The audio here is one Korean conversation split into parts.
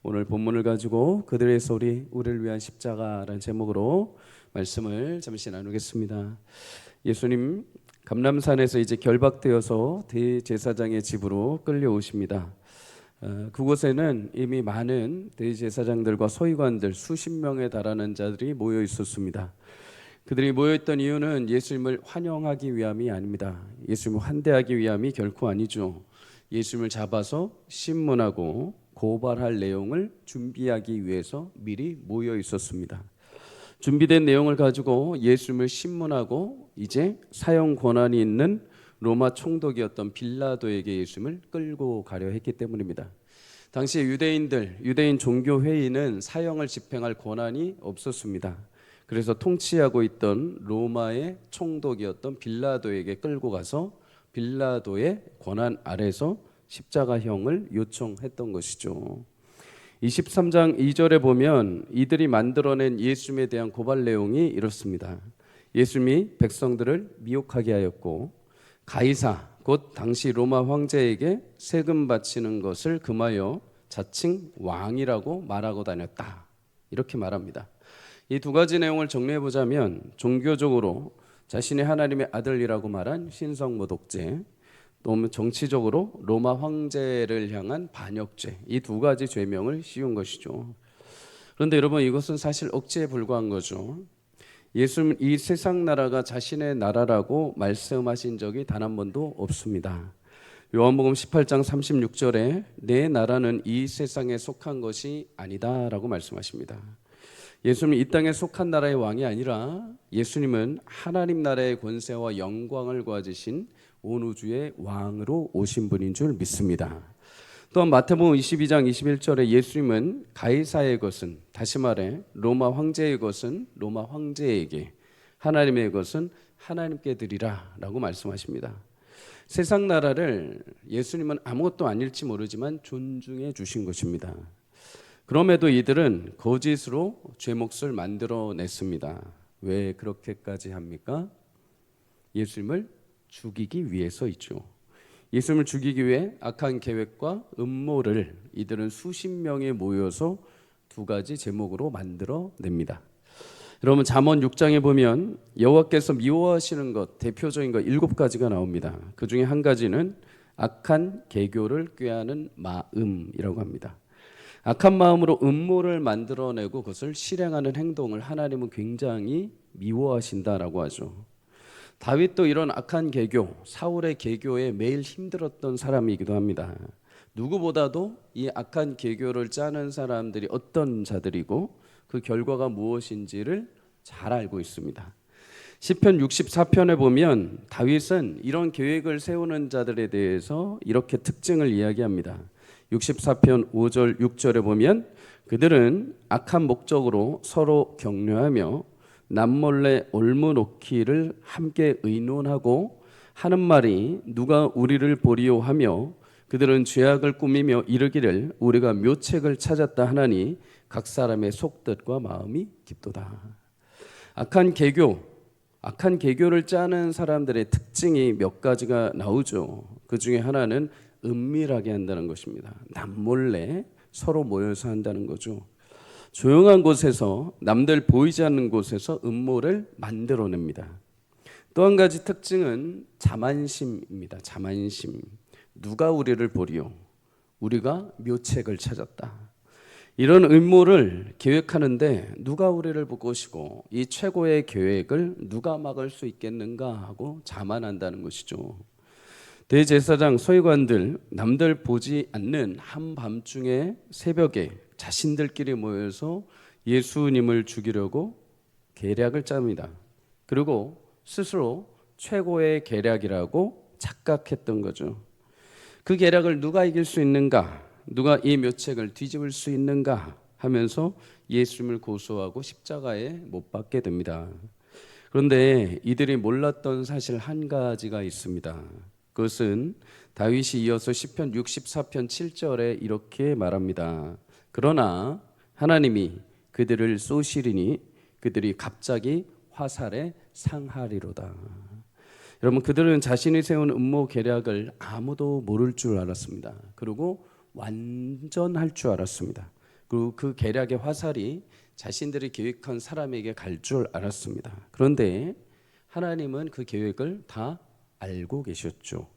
오늘 본문을 가지고 그들의 소리 우리를 위한 십자가라는 제목으로 말씀을 잠시 나누겠습니다. 예수님 감람산에서 이제 결박되어서 대제사장의 집으로 끌려오십니다. 그곳에는 이미 많은 대제사장들과 서기관들 수십 명에 달하는 자들이 모여 있었습니다. 그들이 모여있던 이유는 예수님을 환영하기 위함이 아닙니다. 예수님을 환대하기 위함이 결코 아니죠. 예수님을 잡아서 신문하고 고발할 내용을 준비하기 위해서 미리 모여 있었습니다. 준비된 내용을 가지고 예수님을 신문하고 이제 사형 권한이 있는 로마 총독이었던 빌라도에게 예수님을 끌고 가려 했기 때문입니다. 당시 유대인 종교회의는 사형을 집행할 권한이 없었습니다. 그래서 통치하고 있던 로마의 총독이었던 빌라도에게 끌고 가서 빌라도의 권한 아래서 십자가형을 요청했던 것이죠. 23장 2절에 보면 이들이 만들어낸 예수님에 대한 고발 내용이 이렇습니다. 예수님이 백성들을 미혹하게 하였고 가이사 곧 당시 로마 황제에게 세금 바치는 것을 금하여 자칭 왕이라고 말하고 다녔다. 이렇게 말합니다. 이 두 가지 내용을 정리해 보자면 종교적으로 자신이 하나님의 아들이라고 말한 신성모독죄, 또 정치적으로 로마 황제를 향한 반역죄, 이 두 가지 죄명을 씌운 것이죠. 그런데 여러분, 이것은 사실 억지에 불과한 거죠. 예수님은 이 세상 나라가 자신의 나라라고 말씀하신 적이 단 한 번도 없습니다. 요한복음 18장 36절에 내 나라는 이 세상에 속한 것이 아니다 라고 말씀하십니다. 예수님은 이 땅에 속한 나라의 왕이 아니라 예수님은 하나님 나라의 권세와 영광을 가지신 온 우주의 왕으로 오신 분인 줄 믿습니다. 또한 마태복음 22장 21절에 예수님은 가이사의 것은, 다시 말해 로마 황제의 것은 로마 황제에게, 하나님의 것은 하나님께 드리라 라고 말씀하십니다. 세상 나라를 예수님은 아무것도 아닐지 모르지만 존중해 주신 것입니다. 그럼에도 이들은 거짓으로 죄목을 만들어냈습니다. 왜 그렇게까지 합니까? 예수님을 죽이기 위해서이죠. 예수님을 죽이기 위해 악한 계획과 음모를 이들은 수십 명이 모여서 두 가지 제목으로 만들어냅니다. 여러분, 잠언 6장에 보면 여호와께서 미워하시는 것, 대표적인 것 7가지가 나옵니다. 그 중에 한 가지는 악한 계교를 꾀하는 마음이라고 합니다. 악한 마음으로 음모를 만들어내고 그것을 실행하는 행동을 하나님은 굉장히 미워하신다라고 하죠. 다윗도 이런 악한 계교, 사울의 계교에 매일 힘들었던 사람이기도 합니다. 누구보다도 이 악한 계교를 짜는 사람들이 어떤 자들이고 그 결과가 무엇인지를 잘 알고 있습니다. 시편 64편에 보면 다윗은 이런 계획을 세우는 자들에 대해서 이렇게 특징을 이야기합니다. 64편 5절 6절에 보면 그들은 악한 목적으로 서로 격려하며 남몰래 올무놓기를 함께 의논하고 하는 말이 누가 우리를 보리요 하며 그들은 죄악을 꾸미며 이르기를 우리가 묘책을 찾았다 하나니 각 사람의 속뜻과 마음이 깊도다. 악한 계교를 짜는 사람들의 특징이 몇 가지가 나오죠. 그 중에 하나는 은밀하게 한다는 것입니다. 남몰래 서로 모여서 한다는 거죠. 조용한 곳에서, 남들 보이지 않는 곳에서 음모를 만들어냅니다. 또 한 가지 특징은 자만심입니다. 자만심. 누가 우리를 보리요? 우리가 묘책을 찾았다. 이런 음모를 계획하는데 누가 우리를 볼 것이고 이 최고의 계획을 누가 막을 수 있겠는가 하고 자만한다는 것이죠. 대제사장 서기관들 남들 보지 않는 한밤중에 새벽에 자신들끼리 모여서 예수님을 죽이려고 계략을 짭니다. 그리고 스스로 최고의 계략이라고 착각했던 거죠. 그 계략을 누가 이길 수 있는가, 누가 이 묘책을 뒤집을 수 있는가 하면서 예수님을 고소하고 십자가에 못 박게 됩니다. 그런데 이들이 몰랐던 사실 한 가지가 있습니다. 그것은 다윗이 이어서 시편 64편 7절에 이렇게 말합니다. 그러나 하나님이 그들을 쏘시리니 그들이 갑자기 화살에 상하리로다. 여러분, 그들은 자신이 세운 음모 계략을 아무도 모를 줄 알았습니다. 그리고 완전할 줄 알았습니다. 그리고 그 계략의 화살이 자신들이 계획한 사람에게 갈 줄 알았습니다. 그런데 하나님은 그 계획을 다 알고 계셨죠.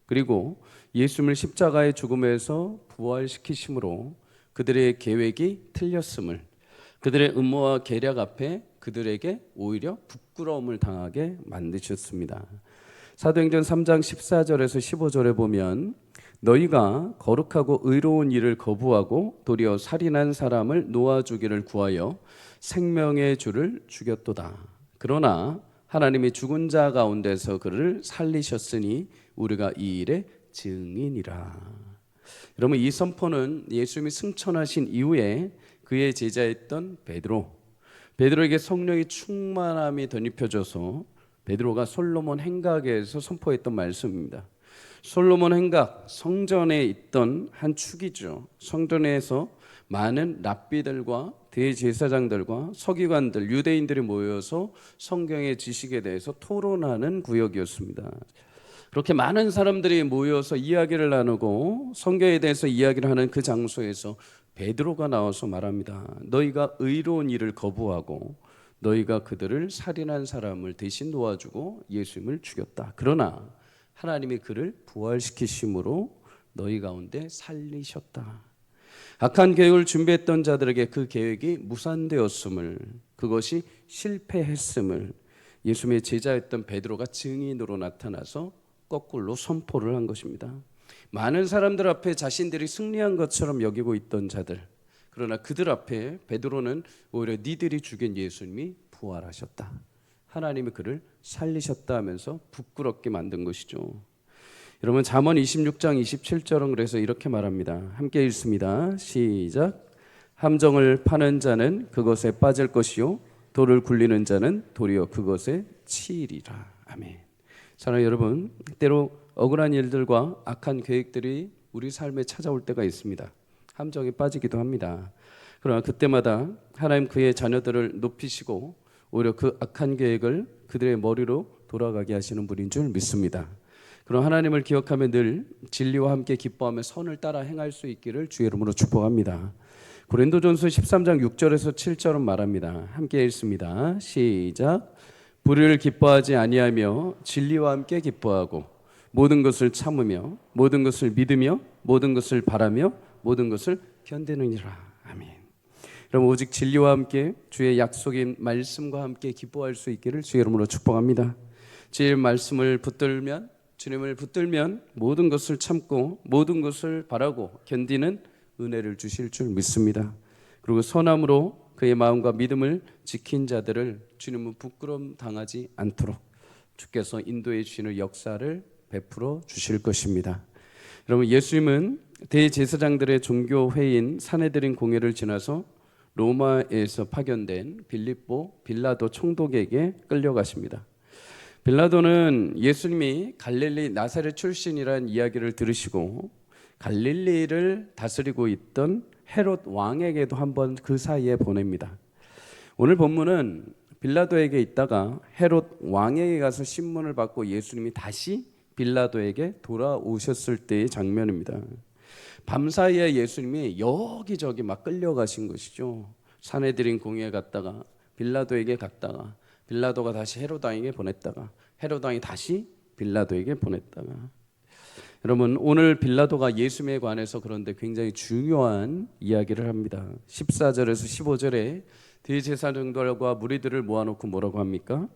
그리고 예수님을 십자가의 죽음에서 부활시키심으로 그들의 계획이 틀렸음을, 그들의 음모와 계략 앞에 그들에게 오히려 부끄러움을 당하게 만드셨습니다. 사도행전 3장 14절에서 15절에 보면 너희가 거룩하고 의로운 일을 거부하고 도리어 살인한 사람을 놓아주기를 구하여 생명의 주를 죽였도다. 그러나 하나님이 죽은 자 가운데서 그를 살리셨으니 우리가 이 일의 증인이라. 여러분, 이 선포는 예수님이 승천하신 이후에 그의 제자였던 베드로에게 성령의 충만함이 덧입혀져서 베드로가 솔로몬 행각에서 선포했던 말씀입니다. 솔로몬 행각, 성전에 있던 한 축이죠. 성전에서 많은 랍비들과 대제사장들과 서기관들, 유대인들이 모여서 성경의 지식에 대해서 토론하는 구역이었습니다. 그렇게 많은 사람들이 모여서 이야기를 나누고 성경에 대해서 이야기를 하는 그 장소에서 베드로가 나와서 말합니다. 너희가 의로운 일을 거부하고 너희가 그들을 살인한 사람을 대신 도와주고 예수님을 죽였다. 그러나 하나님이 그를 부활시키심으로 너희 가운데 살리셨다. 악한 계획을 준비했던 자들에게 그 계획이 무산되었음을, 그것이 실패했음을 예수님의 제자였던 베드로가 증인으로 나타나서 거꾸로 선포를 한 것입니다. 많은 사람들 앞에 자신들이 승리한 것처럼 여기고 있던 자들, 그러나 그들 앞에 베드로는 오히려 니들이 죽인 예수님이 부활하셨다, 하나님이 그를 살리셨다 하면서 부끄럽게 만든 것이죠. 여러분, 잠언 26장 27절은 그래서 이렇게 말합니다. 함께 읽습니다. 시작. 함정을 파는 자는 그것에 빠질 것이요 돌을 굴리는 자는 도리어 그것에 치이리라. 아멘. 사랑하는 여러분, 때로 억울한 일들과 악한 계획들이 우리 삶에 찾아올 때가 있습니다. 함정에 빠지기도 합니다. 그러나 그때마다 하나님 그의 자녀들을 높이시고 오히려 그 악한 계획을 그들의 머리로 돌아가게 하시는 분인 줄 믿습니다. 그럼 하나님을 기억하며 늘 진리와 함께 기뻐하며 선을 따라 행할 수 있기를 주의 이름으로 축복합니다. 고린도전서 13장 6절에서 7절은 말합니다. 함께 읽습니다. 시작. 불의를 기뻐하지 아니하며 진리와 함께 기뻐하고 모든 것을 참으며 모든 것을 믿으며 모든 것을 바라며 모든 것을 견디느니라. 아멘. 그럼 오직 진리와 함께 주의 약속인 말씀과 함께 기뻐할 수 있기를 주의 이름으로 축복합니다. 주의 말씀을 붙들면, 주님을 붙들면 모든 것을 참고 모든 것을 바라고 견디는 은혜를 주실 줄 믿습니다. 그리고 선함으로 그의 마음과 믿음을 지킨 자들을 주님은 부끄러움 당하지 않도록 주께서 인도해 주시는 역사를 베풀어 주실 것입니다. 여러분, 예수님은 대제사장들의 종교회의인 산헤드린 공회를 지나서 로마에서 파견된 빌라도 총독에게 끌려가십니다. 빌라도는 예수님이 갈릴리 나사렛 출신이라는 이야기를 들으시고 갈릴리를 다스리고 있던 헤롯 왕에게도 한번 그 사이에 보냅니다. 오늘 본문은 빌라도에게 있다가 헤롯 왕에게 가서 신문을 받고 예수님이 다시 빌라도에게 돌아오셨을 때의 장면입니다. 밤사이에 예수님이 여기저기 막 끌려가신 것이죠. 산헤드린 공회에 갔다가 빌라도에게 갔다가 빌라도가 다시 헤롯 왕에게 보냈다가 헤롯 왕이 다시 빌라도에게 보냈다가. 여러분, 오늘 빌라도가 예수님에 관해서 그런데 굉장히 중요한 이야기를 합니다. 14절에서 15절에 대제사장들과 무리들을 모아놓고 뭐라고 합니까?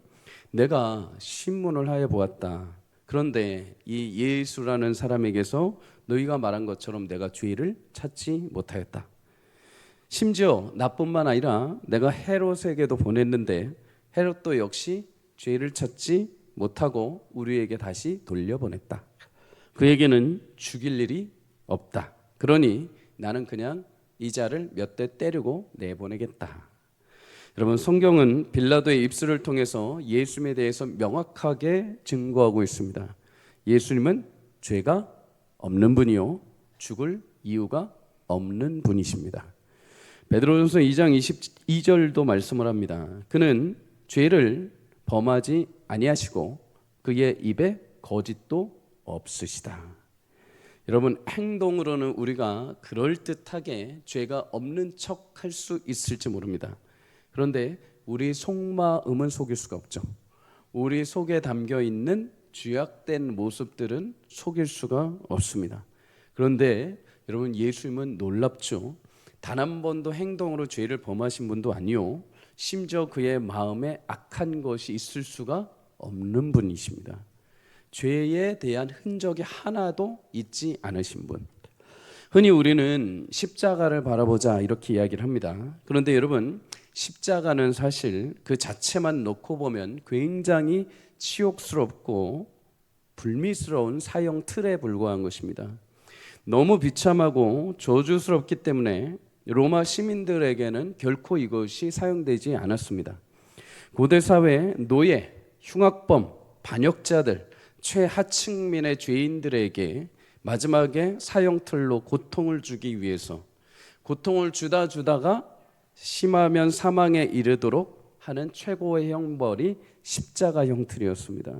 내가 신문을 하여 보았다. 그런데 이 예수라는 사람에게서 너희가 말한 것처럼 내가 죄를 찾지 못하였다. 심지어 나뿐만 아니라 내가 헤롯에게도 보냈는데 헤롯도 역시 죄를 찾지 못하고 우리에게 다시 돌려보냈다. 그에게는 죽일 일이 없다. 그러니 나는 그냥 이 자를 몇 대 때리고 내보내겠다. 여러분, 성경은 빌라도의 입술을 통해서 예수님에 대해서 명확하게 증거하고 있습니다. 예수님은 죄가 없는 분이요 죽을 이유가 없는 분이십니다. 베드로전서 2장 22절도 말씀을 합니다. 그는 죄를 범하지 아니하시고 그의 입에 거짓도 없으시다. 여러분, 행동으로는 우리가 그럴듯하게 죄가 없는 척 할 수 있을지 모릅니다. 그런데 우리 속마음은 속일 수가 없죠. 우리 속에 담겨 있는 죄악된 모습들은 속일 수가 없습니다. 그런데 여러분, 예수님은 놀랍죠. 단 한 번도 행동으로 죄를 범하신 분도 아니요, 심지어 그의 마음에 악한 것이 있을 수가 없는 분이십니다. 죄에 대한 흔적이 하나도 있지 않으신 분. 흔히 우리는 십자가를 바라보자 이렇게 이야기를 합니다. 그런데 여러분, 십자가는 사실 그 자체만 놓고 보면 굉장히 치욕스럽고 불미스러운 사형 틀에 불과한 것입니다. 너무 비참하고 저주스럽기 때문에 로마 시민들에게는 결코 이것이 사용되지 않았습니다. 고대 사회 노예, 흉악범, 반역자들, 최하층민의 죄인들에게 마지막에 사형틀로 고통을 주기 위해서 고통을 주다가 심하면 사망에 이르도록 하는 최고의 형벌이 십자가 형틀이었습니다.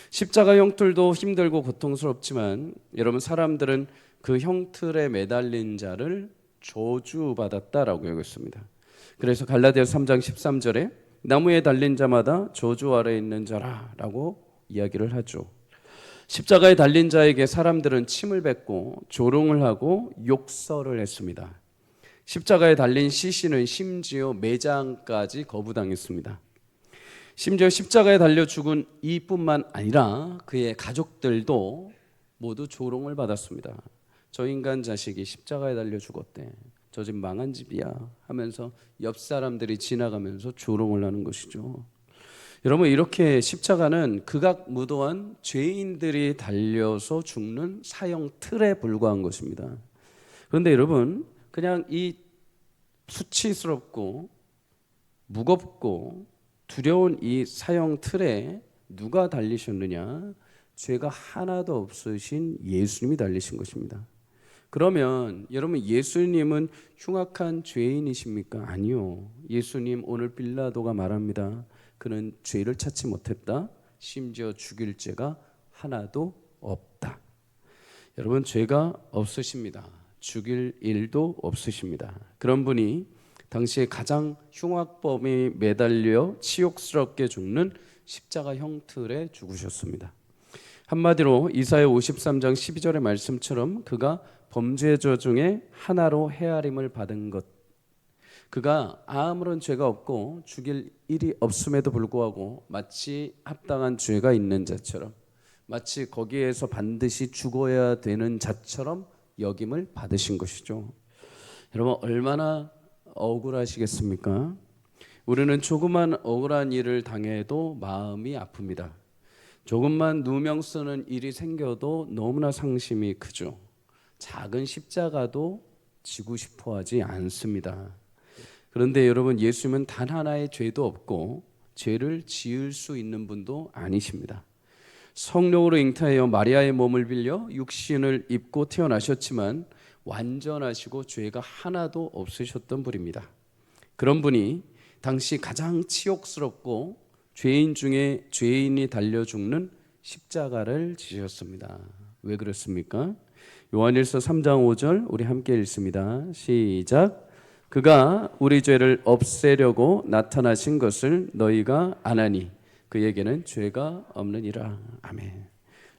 십자가 형틀도 힘들고 고통스럽지만 여러분, 사람들은 그 형틀에 매달린 자를 저주받았다라고 여겼습니다. 그래서 갈라디아서 3장 13절에 나무에 달린 자마다 저주 아래에 있는 자라라고 이야기를 하죠. 십자가에 달린 자에게 사람들은 침을 뱉고 조롱을 하고 욕설을 했습니다. 십자가에 달린 시신은 심지어 매장까지 거부당했습니다. 심지어 십자가에 달려 죽은 이뿐만 아니라 그의 가족들도 모두 조롱을 받았습니다. 저 인간 자식이 십자가에 달려 죽었대, 저 집 망한 집이야 하면서 옆 사람들이 지나가면서 조롱을 하는 것이죠. 여러분, 이렇게 십자가는 극악무도한 죄인들이 달려서 죽는 사형 틀에 불과한 것입니다. 그런데 여러분, 그냥 이 수치스럽고 무겁고 두려운 이 사형 틀에 누가 달리셨느냐? 죄가 하나도 없으신 예수님이 달리신 것입니다. 그러면 여러분, 예수님은 흉악한 죄인이십니까? 아니요. 예수님, 오늘 빌라도가 말합니다. 그는 죄를 찾지 못했다. 심지어 죽일 죄가 하나도 없다. 여러분, 죄가 없으십니다. 죽일 일도 없으십니다. 그런 분이 당시에 가장 흉악범이 매달려 치욕스럽게 죽는 십자가 형틀에 죽으셨습니다. 한마디로 이사야 53장 12절의 말씀처럼 그가 범죄자 중에 하나로 헤아림을 받은 것, 그가 아무런 죄가 없고 죽일 일이 없음에도 불구하고 마치 합당한 죄가 있는 자처럼, 마치 거기에서 반드시 죽어야 되는 자처럼 여김을 받으신 것이죠. 여러분, 얼마나 억울하시겠습니까? 우리는 조그만 억울한 일을 당해도 마음이 아픕니다. 조금만 누명 쓰는 일이 생겨도 너무나 상심이 크죠. 작은 십자가도 지고 싶어 하지 않습니다. 그런데 여러분, 예수님은 단 하나의 죄도 없고 죄를 지을 수 있는 분도 아니십니다. 성령으로 잉태하여 마리아의 몸을 빌려 육신을 입고 태어나셨지만 완전하시고 죄가 하나도 없으셨던 분입니다. 그런 분이 당시 가장 치욕스럽고 죄인 중에 죄인이 달려 죽는 십자가를 지셨습니다. 왜 그렇습니까? 요한일서 3장 5절 우리 함께 읽습니다. 시작. 그가 우리 죄를 없애려고 나타나신 것을 너희가 아나니 그에게는 죄가 없느니라. 아멘.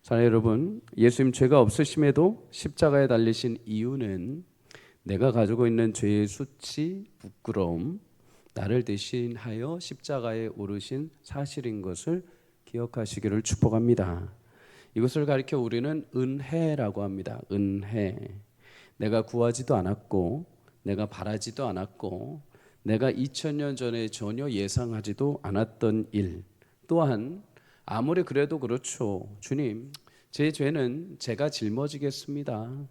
사랑하는 여러분, 예수님 죄가 없으심에도 십자가에 달리신 이유는 내가 가지고 있는 죄의 수치, 부끄러움, 나를 대신하여 십자가에 오르신 사실인 것을 기억하시기를 축복합니다. 이것을 가리켜 우리는 은혜라고 합니다. 은혜. 내가 구하지도 않았고 내가 바라지도 않았고 내가 2000년 전에 전혀 예상하지도 않았던 일, 또한 아무리 그래도 그렇죠. 주님, 제 죄는 제가 짊어지겠습니다.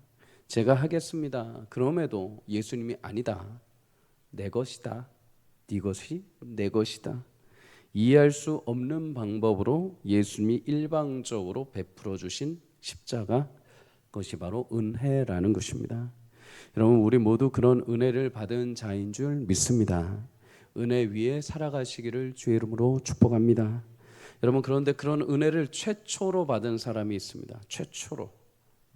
제가 하겠습니다. 그럼에도 예수님이 아니다. 내 것이다. 네 것이 내 것이다. 이해할 수 없는 방법으로 예수님이 일방적으로 베풀어 주신 십자가, 그것이 바로 은혜라는 것입니다. 여러분, 우리 모두 그런 은혜를 받은 자인 줄 믿습니다. 은혜 위에 살아가시기를 주의 이름으로 축복합니다. 여러분, 그런데 그런 은혜를 최초로 받은 사람이 있습니다. 최초로.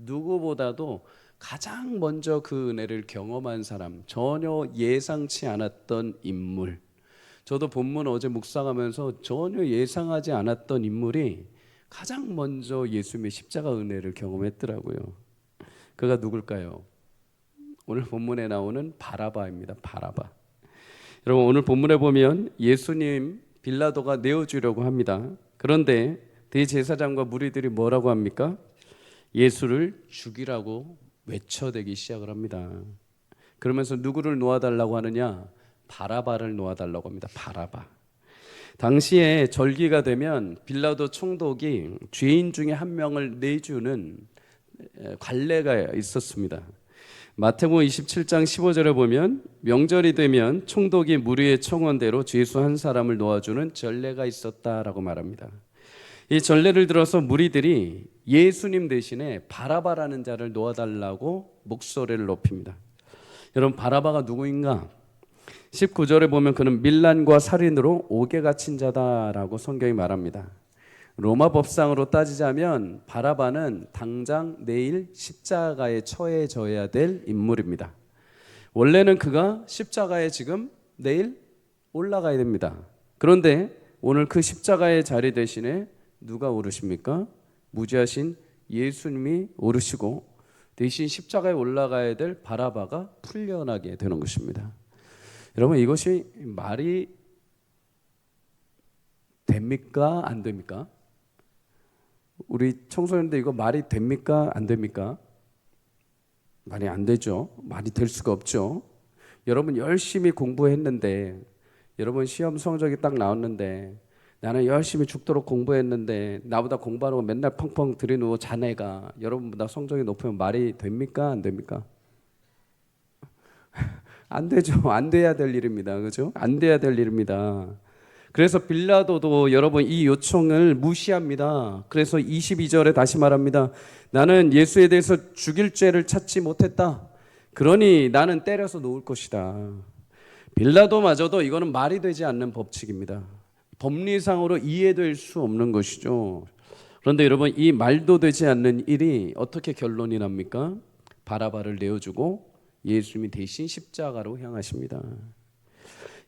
누구보다도 가장 먼저 그 은혜를 경험한 사람, 전혀 예상치 않았던 인물. 저도 본문 어제 묵상하면서 전혀 예상하지 않았던 인물이 가장 먼저 예수님의 십자가 은혜를 경험했더라고요. 그가 누굴까요? 오늘 본문에 나오는 바라바입니다. 바라바. 여러분, 오늘 본문에 보면 예수님 빌라도가 내어주려고 합니다. 그런데 대제사장과 무리들이 뭐라고 합니까? 예수를 죽이라고 외쳐대기 시작을 합니다. 그러면서 누구를 놓아달라고 하느냐? 바라바를 놓아달라고 합니다. 바라바. 당시에 절기가 되면 빌라도 총독이 죄인 중에 한 명을 내주는 관례가 있었습니다. 마태복음 27장 15절에 보면 명절이 되면 총독이 무리의 청원대로 죄수 한 사람을 놓아주는 전례가 있었다라고 말합니다. 이 전례를 들어서 무리들이 예수님 대신에 바라바라는 자를 놓아달라고 목소리를 높입니다. 여러분, 바라바가 누구인가? 19절에 보면 그는 밀란과 살인으로 옥에 갇힌 자다라고 성경이 말합니다. 로마 법상으로 따지자면 바라바는 당장 내일 십자가에 처해져야 될 인물입니다. 원래는 그가 십자가에 지금 내일 올라가야 됩니다. 그런데 오늘 그 십자가의 자리 대신에 누가 오르십니까? 무지하신 예수님이 오르시고 대신 십자가에 올라가야 될 바라바가 풀려나게 되는 것입니다. 여러분, 이것이 말이 됩니까? 안 됩니까? 우리 청소년들 이거 말이 됩니까? 안 됩니까? 말이 안 되죠. 말이 될 수가 없죠. 여러분 열심히 공부했는데, 여러분 시험 성적이 딱 나왔는데, 나는 열심히 죽도록 공부했는데 나보다 공부하는 거 맨날 펑펑 들이누워 자네가 여러분보다 성적이 높으면 말이 됩니까? 안 됩니까? 안 되죠. 안 돼야 될 일입니다. 그렇죠? 안 돼야 될 일입니다. 그래서 빌라도도 여러분 이 요청을 무시합니다. 그래서 22절에 다시 말합니다. 나는 예수에 대해서 죽일 죄를 찾지 못했다. 그러니 나는 때려서 놓을 것이다. 빌라도마저도 이거는 말이 되지 않는 법칙입니다. 법리상으로 이해될 수 없는 것이죠. 그런데 여러분, 이 말도 되지 않는 일이 어떻게 결론이 납니까? 바라바를 내어주고 예수님이 대신 십자가로 향하십니다.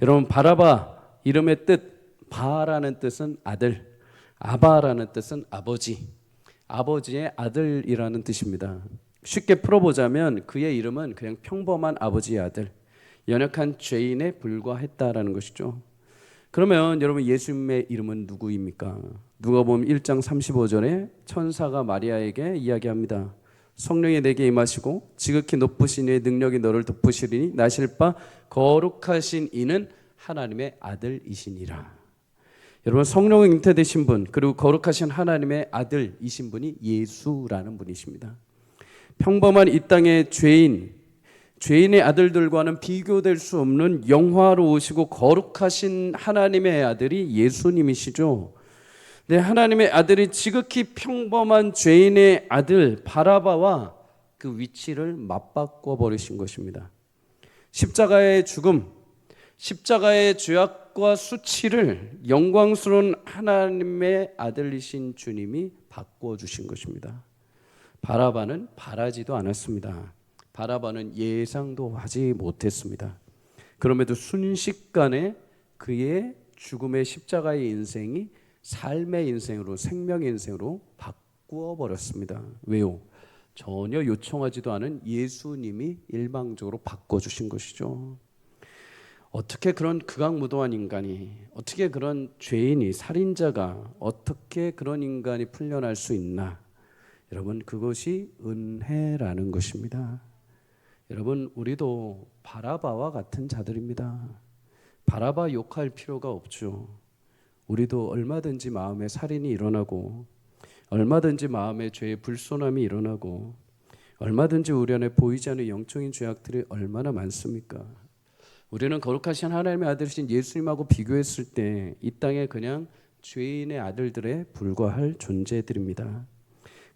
여러분, 바라바 이름의 뜻, 바라는 뜻은 아들, 아바라는 뜻은 아버지, 아버지의 아들이라는 뜻입니다. 쉽게 풀어보자면 그의 이름은 그냥 평범한 아버지의 아들, 연약한 죄인에 불과했다라는 것이죠. 그러면 여러분, 예수님의 이름은 누구입니까? 누가복음 1장 35절에 천사가 마리아에게 이야기합니다. 성령이 내게 임하시고 지극히 높으신 이의 능력이 너를 덮으시리니 나실 바 거룩하신 이는 하나님의 아들이시니라. 여러분, 성령 잉태되신 분, 그리고 거룩하신 하나님의 아들이신 분이 예수라는 분이십니다. 평범한 이 땅의 죄인의 아들들과는 비교될 수 없는 영화로우시고 거룩하신 하나님의 아들이 예수님이시죠. 네, 하나님의 아들이 지극히 평범한 죄인의 아들 바라바와 그 위치를 맞바꿔 버리신 것입니다. 십자가의 죽음, 십자가의 죄악과 수치를 영광스러운 하나님의 아들이신 주님이 바꿔주신 것입니다. 바라바는 바라지도 않았습니다. 바라바는 예상도 하지 못했습니다. 그럼에도 순식간에 그의 죽음의 십자가의 인생이 삶의 인생으로, 생명의 인생으로 바꾸어 버렸습니다. 왜요? 전혀 요청하지도 않은 예수님이 일방적으로 바꿔주신 것이죠. 어떻게 그런 극악무도한 인간이, 어떻게 그런 죄인이, 살인자가 어떻게 그런 인간이 풀려날 수 있나? 여러분, 그것이 은혜라는 것입니다. 여러분, 우리도 바라바와 같은 자들입니다. 바라바 욕할 필요가 없죠. 우리도 얼마든지 마음에 살인이 일어나고, 얼마든지 마음에 죄의 불손함이 일어나고, 얼마든지 우리 안에 보이지 않는 영적인 죄악들이 얼마나 많습니까? 우리는 거룩하신 하나님의 아들이신 예수님하고 비교했을 때 이 땅에 그냥 죄인의 아들들에 불과할 존재들입니다.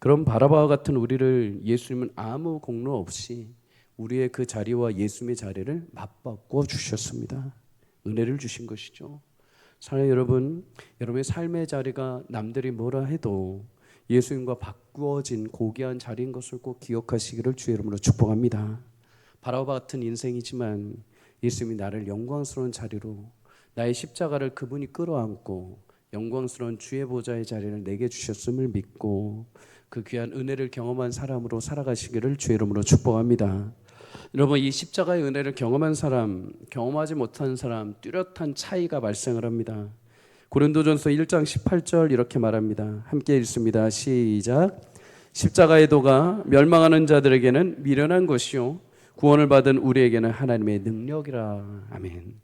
그런 바라바와 같은 우리를 예수님은 아무 공로 없이 우리의 그 자리와 예수님의 자리를 맞바꿔 주셨습니다. 은혜를 주신 것이죠. 사랑하는 여러분, 여러분의 삶의 자리가 남들이 뭐라 해도 예수님과 바꾸어진 고귀한 자리인 것을 꼭 기억하시기를 주의 이름으로 축복합니다. 바라와 같은 인생이지만 예수님이 나를 영광스러운 자리로, 나의 십자가를 그분이 끌어안고 영광스러운 주의 보좌의 자리를 내게 주셨음을 믿고 그 귀한 은혜를 경험한 사람으로 살아가시기를 주의 이름으로 축복합니다. 여러분, 이 십자가의 은혜를 경험한 사람, 경험하지 못한 사람, 뚜렷한 차이가 발생을 합니다. 고린도전서 1장 18절 이렇게 말합니다. 함께 읽습니다. 시작. 십자가의 도가 멸망하는 자들에게는 미련한 것이요 구원을 받은 우리에게는 하나님의 능력이라. 아멘.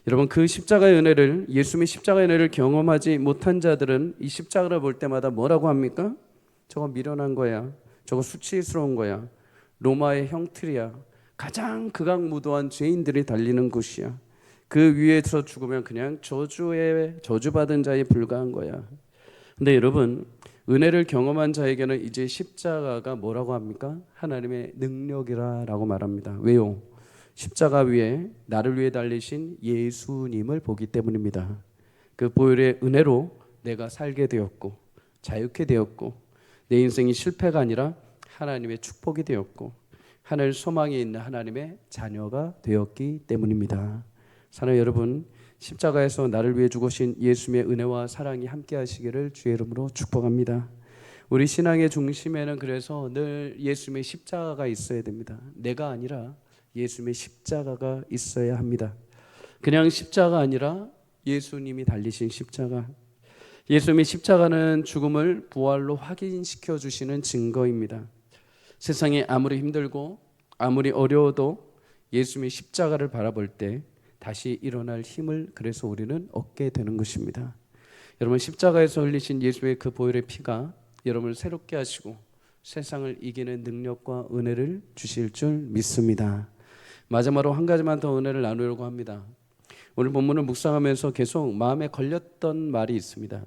여러분, 그 십자가의 은혜를, 예수님의 십자가의 은혜를 경험하지 못한 자들은 이 십자가를 볼 때마다 뭐라고 합니까? 저거 미련한 거야, 저거 수치스러운 거야, 로마의 형틀이야, 가장 극악무도한 죄인들이 달리는 곳이야, 그 위에서 죽으면 그냥 저주받은 자에 불과한 거야. 근데 여러분, 은혜를 경험한 자에게는 이제 십자가가 뭐라고 합니까? 하나님의 능력이라고 말합니다. 왜요? 십자가 위에 나를 위해 달리신 예수님을 보기 때문입니다. 그 보혈의 은혜로 내가 살게 되었고 자유케 되었고 내 인생이 실패가 아니라 하나님의 축복이 되었고 하늘 소망이 있는 하나님의 자녀가 되었기 때문입니다. 사랑하는 여러분, 십자가에서 나를 위해 죽으신 예수님의 은혜와 사랑이 함께 하시기를 주의 이름으로 축복합니다. 우리 신앙의 중심에는 그래서 늘 예수님의 십자가가 있어야 됩니다. 내가 아니라 예수님의 십자가가 있어야 합니다. 그냥 십자가 아니라 예수님이 달리신 십자가. 예수님의 십자가는 죽음을 부활로 확인시켜 주시는 증거입니다. 세상이 아무리 힘들고 아무리 어려워도 예수님의 십자가를 바라볼 때 다시 일어날 힘을 그래서 우리는 얻게 되는 것입니다. 여러분, 십자가에서 흘리신 예수의 그 보혈의 피가 여러분을 새롭게 하시고 세상을 이기는 능력과 은혜를 주실 줄 믿습니다. 마지막으로 한 가지만 더 은혜를 나누려고 합니다. 오늘 본문을 묵상하면서 계속 마음에 걸렸던 말이 있습니다.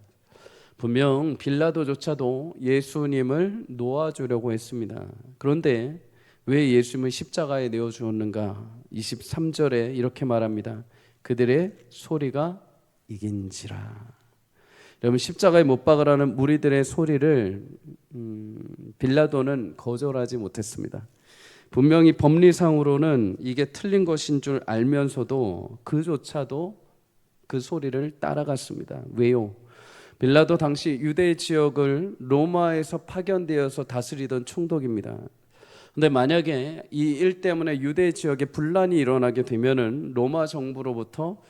분명 빌라도조차도 예수님을 놓아주려고 했습니다. 그런데 왜 예수님을 십자가에 내어주었는가? 23절에 이렇게 말합니다. 그들의 소리가 이긴지라. 여러분, 십자가에 못 박으라는 무리들의 소리를 빌라도는 거절하지 못했습니다. 분명히 법리상으로는 이게 틀린 것인 줄 알면서도 그조차도 그 소리를 따라갔습니다. 왜요? 빌라도 당시 유대 지역을 로마에서 파견되어서 다스리던 총독입니다. 근데 만약에 이 일 때문에 유대 지역에 분란이 일어나게 되면은 로마 정부로부터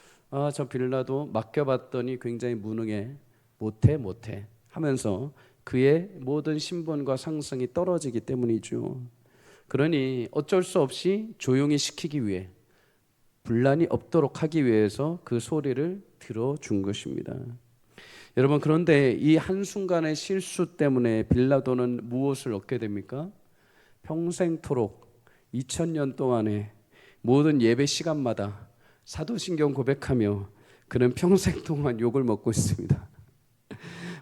저 빌라도 맡겨봤더니 굉장히 무능해, 못해 하면서 그의 모든 신분과 상승이 떨어지기 때문이죠. 그러니 어쩔 수 없이 조용히 시키기 위해, 분란이 없도록 하기 위해서 그 소리를 들어준 것입니다. 여러분, 그런데 이 한순간의 실수 때문에 빌라도는 무엇을 얻게 됩니까? 평생토록 2000년 동안에 모든 예배 시간마다 사도신경 고백하며 그는 평생 동안 욕을 먹고 있습니다.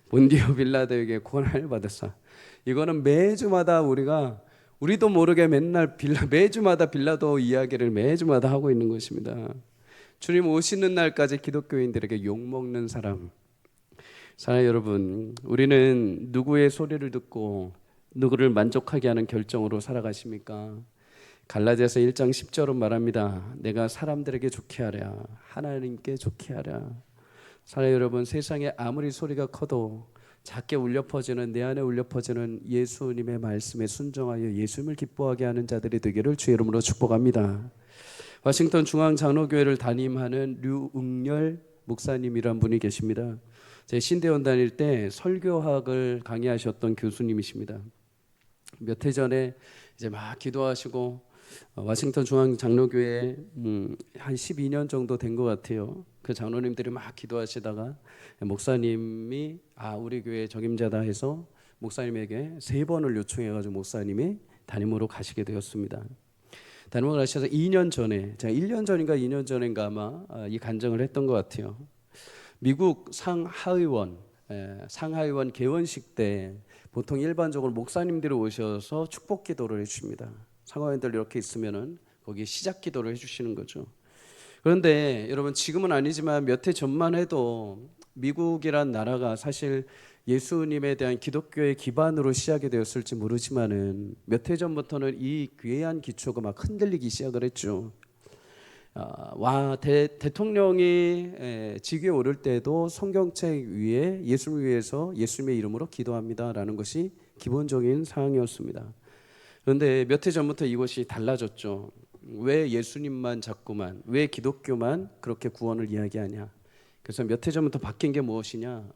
본디오 빌라도에게 고난을 받았사. 이거는 매주마다 우리도 모르게 매주마다 빌라도 이야기를 매주마다 하고 있는 것입니다. 주님 오시는 날까지 기독교인들에게 욕먹는 사람. 사랑하는 여러분, 우리는 누구의 소리를 듣고 누구를 만족하게 하는 결정으로 살아가십니까? 갈라디아서 1장 10절은 말합니다. 내가 사람들에게 좋게 하랴, 하나님께 좋게 하랴. 사랑하는 여러분, 세상에 아무리 소리가 커도 작게 울려 퍼지는, 내 안에 울려 퍼지는 예수님의 말씀에 순종하여 예수님을 기뻐하게 하는 자들이 되기를 주의 이름으로 축복합니다. 워싱턴 중앙장로교회를 담임하는 류응열 목사님이란 분이 계십니다. 제 신대원 다닐 때 설교학을 강의하셨던 교수님이십니다. 몇 해 전에 이제 막 기도하시고 워싱턴 중앙장로교회에 한 12년 정도 된 것 같아요. 그 장로님들이 막 기도하시다가 목사님이 우리 교회 적임자다 해서 목사님에게 3번을 요청해가지고 목사님이 담임으로 가시게 되었습니다. 담임으로 가셔서 2년 전에, 제가 1년 전인가 2년 전인가 아마 이 간증을 했던 것 같아요. 미국 상하의원 개원식 때 보통 일반적으로 목사님들이 오셔서 축복 기도를 해주십니다. 상하의원들 이렇게 있으면은 거기 시작 기도를 해주시는 거죠. 그런데 여러분, 지금은 아니지만 몇 해 전만 해도 미국이란 나라가 사실 예수님에 대한 기독교의 기반으로 시작이 되었을지 모르지만은 몇 해 전부터는 이 귀한 기초가 막 흔들리기 시작을 했죠. 대통령이 직위에 오를 때도 성경책 위에 예수를 위해서 예수님의 이름으로 기도합니다라는 것이 기본적인 사항이었습니다. 그런데 몇 해 전부터 이것이 달라졌죠. 왜 예수님만 자꾸만, 왜 기독교만 그렇게 구원을 이야기하냐. 그래서 몇 해 전부터 바뀐 게 무엇이냐.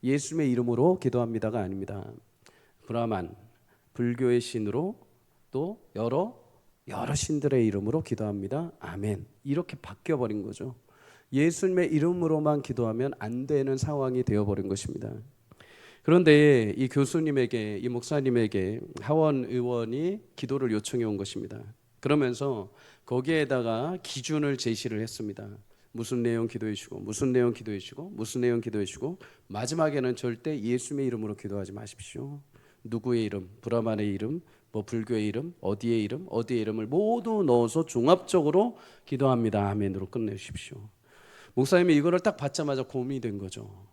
예수님의 이름으로 기도합니다가 아닙니다. 브라만, 불교의 신으로 또 여러 신들의 이름으로 기도합니다. 아멘. 이렇게 바뀌어버린 거죠. 예수님의 이름으로만 기도하면 안 되는 상황이 되어버린 것입니다. 그런데 이 교수님에게, 이 목사님에게 하원 의원이 기도를 요청해 온 것입니다. 그러면서 거기에다가 기준을 제시를 했습니다. 무슨 내용 기도해 주고, 무슨 내용 기도해 주고, 무슨 내용 기도해 주고, 마지막에는 절대 예수님의 이름으로 기도하지 마십시오. 누구의 이름, 브라만의 이름, 뭐 불교의 이름, 어디의 이름을 모두 넣어서 종합적으로 기도합니다. 아멘으로 끝내주십시오. 목사님이 이거를 딱 받자마자 고민이 된 거죠.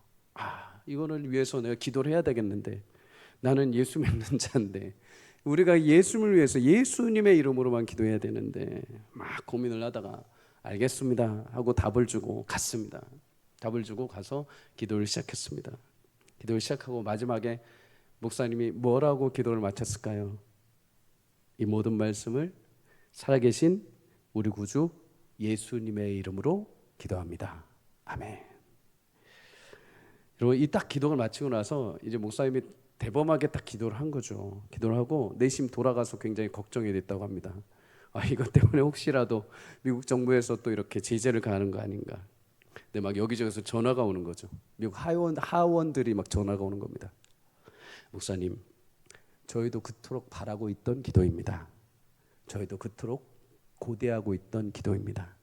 이거를 위해서 내가 기도를 해야 되겠는데, 나는 예수 믿는 자인데 우리가 예수님을 위해서 예수님의 이름으로만 기도해야 되는데, 막 고민을 하다가 알겠습니다 하고 답을 주고 갔습니다. 답을 주고 가서 기도를 시작했습니다. 기도를 시작하고 마지막에 목사님이 뭐라고 기도를 마쳤을까요? 이 모든 말씀을 살아계신 우리 구주 예수님의 이름으로 기도합니다. 아멘. 여러분, 이 딱 기도를 마치고 나서 이제 목사님이 대범하게 딱 기도를 한 거죠. 기도를 하고 내심 돌아가서 굉장히 걱정이 됐다고 합니다. 이것 때문에 혹시라도 미국 정부에서 또 이렇게 제재를 가하는 거 아닌가. 근데 막 여기저기서 전화가 오는 거죠. 미국 하원들이 막 전화가 오는 겁니다. 목사님, 저희도 그토록 바라고 있던 기도입니다. 저희도 그토록 고대하고 있던 기도입니다.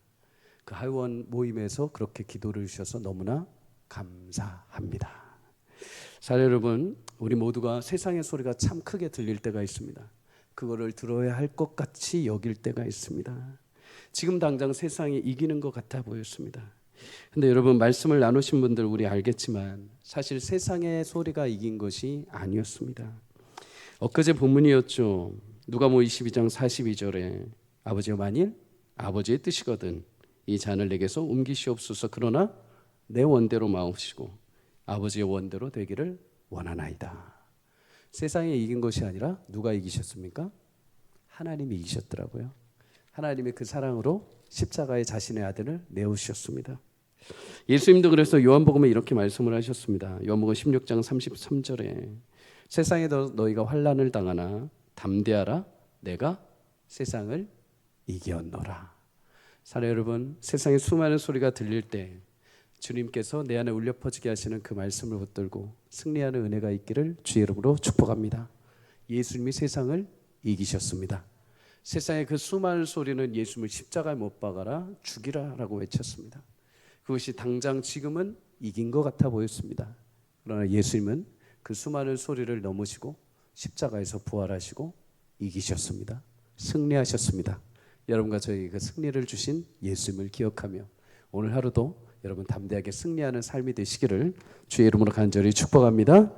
그 하원 모임에서 그렇게 기도를 주셔서 너무나 감사합니다. 사랑 여러분, 우리 모두가 세상의 소리가 참 크게 들릴 때가 있습니다. 그거를 들어야 할 것 같이 여길 때가 있습니다. 지금 당장 세상이 이기는 것 같아 보였습니다. 근데 여러분, 말씀을 나누신 분들 우리 알겠지만 사실 세상의 소리가 이긴 것이 아니었습니다. 엊그제 본문이었죠. 누가복음 22장 42절에 아버지여, 만일 아버지의 뜻이거든 이 잔을 내게서 옮기시옵소서. 그러나 내 원대로 마옵시고 아버지의 원대로 되기를 원하나이다. 세상에 이긴 것이 아니라 누가 이기셨습니까? 하나님이 이기셨더라고요. 하나님의 그 사랑으로 십자가에 자신의 아들을 내어주셨습니다. 예수님도 그래서 요한복음에 이렇게 말씀을 하셨습니다. 요한복음 16장 33절에 세상에 너희가 환난을 당하나 담대하라, 내가 세상을 이겼노라. 사랑 여러분, 세상에 수많은 소리가 들릴 때 주님께서 내 안에 울려 퍼지게 하시는 그 말씀을 붙들고 승리하는 은혜가 있기를 주의 이름으로 축복합니다. 예수님이 세상을 이기셨습니다. 세상의 그 수많은 소리는 예수님을 십자가에 못 박아라, 죽이라라고 외쳤습니다. 그것이 당장 지금은 이긴 것 같아 보였습니다. 그러나 예수님은 그 수많은 소리를 넘으시고 십자가에서 부활하시고 이기셨습니다. 승리하셨습니다. 여러분과 저에게 그 승리를 주신 예수님을 기억하며 오늘 하루도 여러분 담대하게 승리하는 삶이 되시기를 주의 이름으로 간절히 축복합니다.